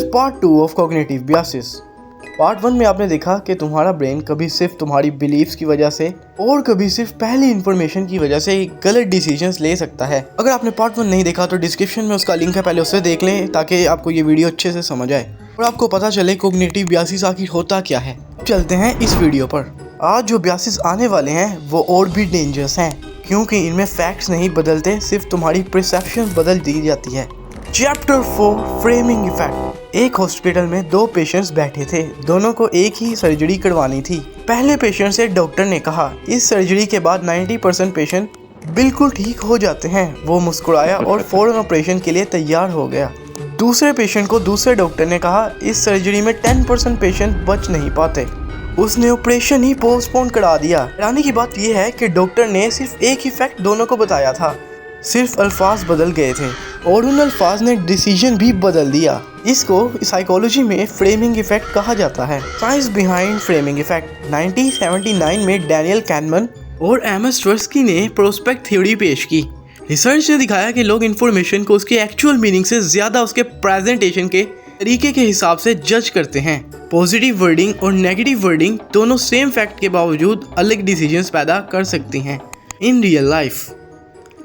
Part 2 of cognitive biases. Part 1 में आपने देखा कि तुम्हारा ब्रेन कभी सिर्फ तुम्हारी बिलीव्स की वजह से और कभी सिर्फ पहली इन्फॉर्मेशन की वजह से गलत डिसीजंस ले सकता है। अगर आपने पार्ट 1 नहीं देखा तो डिस्क्रिप्शन में उसका लिंक है, पहले उससे देख लें ताकि आपको ये वीडियो अच्छे से समझ आए और आपको पता चले कॉग्निटिव बायसेस आखिर होता क्या है। चलते हैं इस वीडियो पर। आज जो बायसेस आने वाले हैं वो और भी डेंजरस हैं, क्योंकि इनमें फैक्ट्स नहीं बदलते, सिर्फ तुम्हारी परसेप्शन बदल दी जाती है। Chapter 4 framing effect. एक हॉस्पिटल में दो पेशेंट्स बैठे थे, दोनों को एक ही सर्जरी करवानी थी। पहले पेशेंट से डॉक्टर ने कहा इस सर्जरी के बाद 90% पेशेंट बिल्कुल ठीक हो जाते हैं। वो मुस्कुराया और फौरन ऑपरेशन के लिए तैयार हो गया। दूसरे पेशेंट को दूसरे डॉक्टर ने कहा इस सर्जरी में 10% पेशेंट बच नहीं पाते। उसने ऑपरेशन ही पोस्टपोन करा दिया। हैरानी की बात यह है कि डॉक्टर ने सिर्फ एक ही फैक्ट दोनों को बताया था, सिर्फ अल्फाज बदल गए थे और उन अल्फाज ने डिसीजन भी बदल दिया। इसको साइकोलॉजी में फ्रेमिंग इफेक्ट कहा जाता है। Science behind framing effect. 1979 में डैनियल कैनमन और एमएस ट्वेर्स्की ने प्रोस्पेक्ट थ्योरी पेश की। रिसर्च ने दिखाया कि लोग इन्फॉर्मेशन को उसके एक्चुअल मीनिंग से ज्यादा उसके प्रेजेंटेशन के तरीके के हिसाब से जज करते हैं। पॉजिटिव वर्डिंग और नेगेटिव वर्डिंग दोनों सेम फैक्ट के बावजूद अलग डिसीजंस पैदा कर सकती हैं इन रियल लाइफ।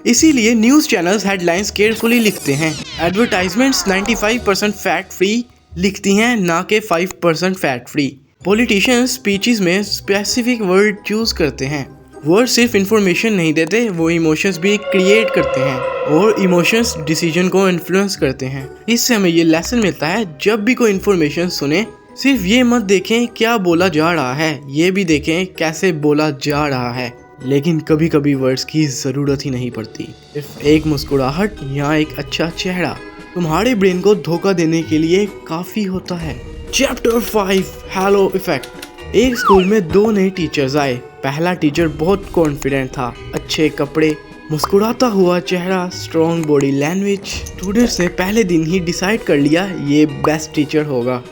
इसीलिए न्यूज़ चैनल्स हेडलाइंस केयरफुली लिखते हैं। एडवर्टाइजमेंट्स 95% फैक्ट फ्री लिखती हैं, ना कि 5% फैक्ट फ्री। पॉलिटिशियंस स्पीचेस में स्पेसिफिक वर्ड चूज करते हैं। वर्ड सिर्फ इंफॉर्मेशन नहीं देते, वो इमोशंस भी क्रिएट करते हैं और इमोशंस डिसीजन को इन्फ्लुएंस करते हैं। इससे हमें ये लेसन मिलता है, जब भी कोई इन्फॉर्मेशन सुने सिर्फ ये मत देखें क्या बोला जा रहा है, ये भी देखें कैसे बोला जा रहा है। लेकिन कभी कभी वर्ड्स की ज़रूरत ही नहीं पड़ती, सिर्फ एक मुस्कुराहट या एक अच्छा चेहरा तुम्हारे ब्रेन को धोखा देने के लिए काफ़ी होता है। Chapter 5 hello effect. एक स्कूल में दो नए टीचर्स आए। पहला टीचर बहुत कॉन्फिडेंट था, अच्छे कपड़े, मुस्कुराता हुआ चेहरा, स्ट्रॉन्ग बॉडी लैंग्वेज। स्टूडेंट्स ने पहले दिन ही डिसाइड कर लिया ये बेस्ट टीचर होगा।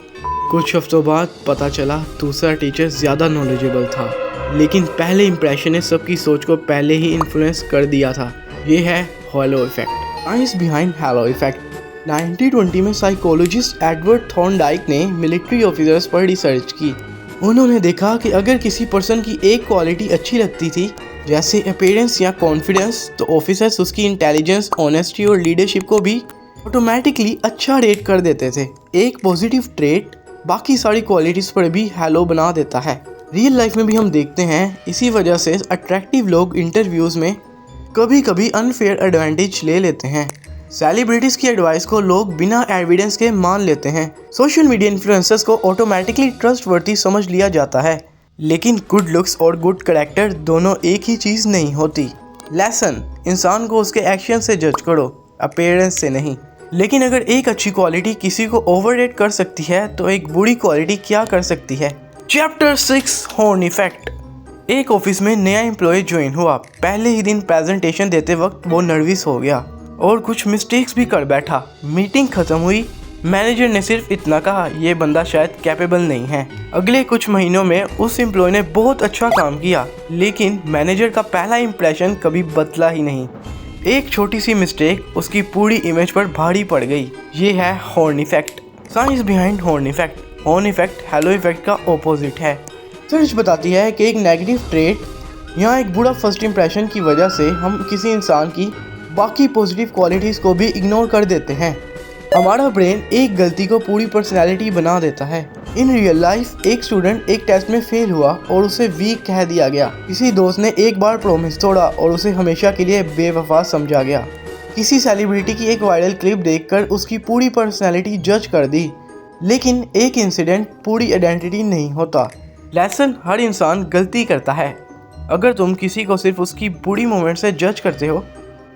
कुछ हफ्तों बाद पता चला दूसरा टीचर ज़्यादा नॉलेजेबल था, लेकिन पहले इंप्रेशन ने सबकी सोच को पहले ही इन्फ्लुएंस कर दिया था। ये है hello effect. Science behind hello effect. 1920 में साइकोलॉजिस्ट एडवर्ड थॉर्नडाइक ने मिलिट्री ऑफिसर्स पर रिसर्च की। उन्होंने देखा कि अगर किसी पर्सन की एक क्वालिटी अच्छी लगती थी, जैसे अपीयरेंस या कॉन्फिडेंस, तो ऑफिसर्स उसकी इंटेलिजेंस, ऑनेस्टी और लीडरशिप को भी ऑटोमेटिकली अच्छा रेट कर देते थे। एक पॉजिटिव ट्रेट बाकी सारी क्वालिटीज़ पर भी हैलो बना देता है। रियल लाइफ में भी हम देखते हैं, इसी वजह से अट्रैक्टिव लोग इंटरव्यूज़ में कभी कभी अनफेयर एडवांटेज ले लेते हैं। सेलिब्रिटीज़ की एडवाइस को लोग बिना एविडेंस के मान लेते हैं। सोशल मीडिया इन्फ्लुएंसर्स को ऑटोमेटिकली ट्रस्टवर्दी समझ लिया जाता है। लेकिन गुड लुक्स और गुड कैरेक्टर दोनों एक ही चीज़ नहीं होती। लेसन, इंसान को उसके एक्शन से जज करो, अपीयरेंस से नहीं। लेकिन अगर एक अच्छी क्वालिटी किसी को ओवररेट कर सकती है, तो एक बुरी क्वालिटी क्या कर सकती है। Chapter 6 horn effect. एक ऑफिस में नया एम्प्लॉय ज्वाइन हुआ। पहले ही दिन प्रेजेंटेशन देते वक्त वो नर्वस हो गया और कुछ मिस्टेक्स भी कर बैठा। मीटिंग खत्म हुई, मैनेजर ने सिर्फ इतना कहा ये बंदा शायद कैपेबल नहीं है। अगले कुछ महीनों में उस एम्प्लॉय ने बहुत अच्छा काम किया, लेकिन मैनेजर का पहला इंप्रेशन कभी बदला ही नहीं। एक छोटी सी मिस्टेक उसकी पूरी इमेज पर भारी पड़ गई। ये है horn effect. Science behind horn effect. Horn effect hello effect का ऑपोजिट है। रिसर्च बताती है कि एक नेगेटिव ट्रेट या एक बुरा फर्स्ट इंप्रेशन की वजह से हम किसी इंसान की बाकी पॉजिटिव क्वालिटीज़ को भी इग्नोर कर देते हैं। हमारा ब्रेन एक गलती को पूरी पर्सनैलिटी बना देता है। इन रियल लाइफ एक स्टूडेंट एक टेस्ट में फेल हुआ और उसे वीक कह दिया गया। किसी दोस्त ने एक बार प्रॉमिस तोड़ा और उसे हमेशा के लिए बेवफा समझा गया। किसी सेलिब्रिटी की एक वायरल क्लिप देखकर उसकी पूरी पर्सनैलिटी जज कर दी। लेकिन एक इंसिडेंट पूरी आइडेंटिटी नहीं होता। लेसन, हर इंसान गलती करता है। अगर तुम किसी को सिर्फ उसकी बुरी मोमेंट से जज करते हो,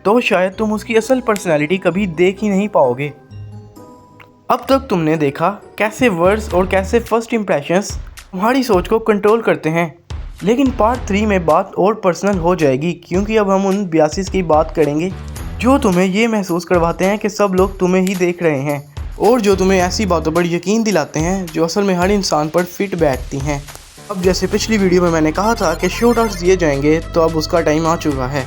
तो शायद तुम उसकी असल पर्सनैलिटी कभी देख ही नहीं पाओगे। अब तक तुमने देखा कैसे वर्ड्स और कैसे फर्स्ट इंप्रेशंस तुम्हारी सोच को कंट्रोल करते हैं। लेकिन पार्ट 3 में बात और पर्सनल हो जाएगी, क्योंकि अब हम उन बायसेस की बात करेंगे जो तुम्हें ये महसूस करवाते हैं कि सब लोग तुम्हें ही देख रहे हैं, और जो तुम्हें ऐसी बातों पर यकीन दिलाते हैं जो असल में हर इंसान पर फिट बैठती हैं। अब जैसे पिछली वीडियो में मैंने कहा था कि शॉट आउट्स दिए जाएंगे, तो अब उसका टाइम आ चुका है।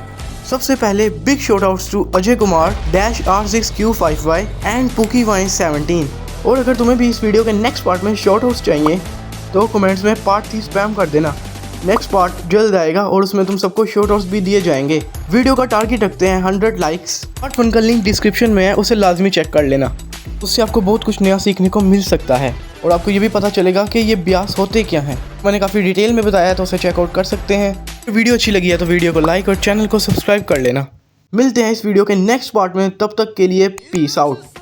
सबसे पहले big shout outs to Ajay Kumar -R6Q5Y and pookie vine 17। और अगर तुम्हें भी इस वीडियो के नेक्स्ट पार्ट में शॉर्ट आउट्स चाहिए तो कमेंट्स में पार्ट 3 स्पैम कर देना। नेक्स्ट पार्ट जल्द आएगा और उसमें तुम सबको शॉर्ट आउट्स भी दिए जाएंगे। वीडियो का टारगेट रखते हैं 100 लाइक्स। पार्ट 1 का लिंक डिस्क्रिप्शन में है, उसे लाजमी चेक कर लेना। उससे आपको बहुत कुछ नया सीखने को मिल सकता है और आपको ये भी पता चलेगा कि ये ब्यास होते क्या हैं। मैंने काफ़ी डिटेल में बताया तो उसे चेकआउट कर सकते हैं। वीडियो अच्छी लगी है तो वीडियो को लाइक और चैनल को सब्सक्राइब कर लेना। मिलते हैं इस वीडियो के नेक्स्ट पार्ट में, तब तक के लिए पीस आउट।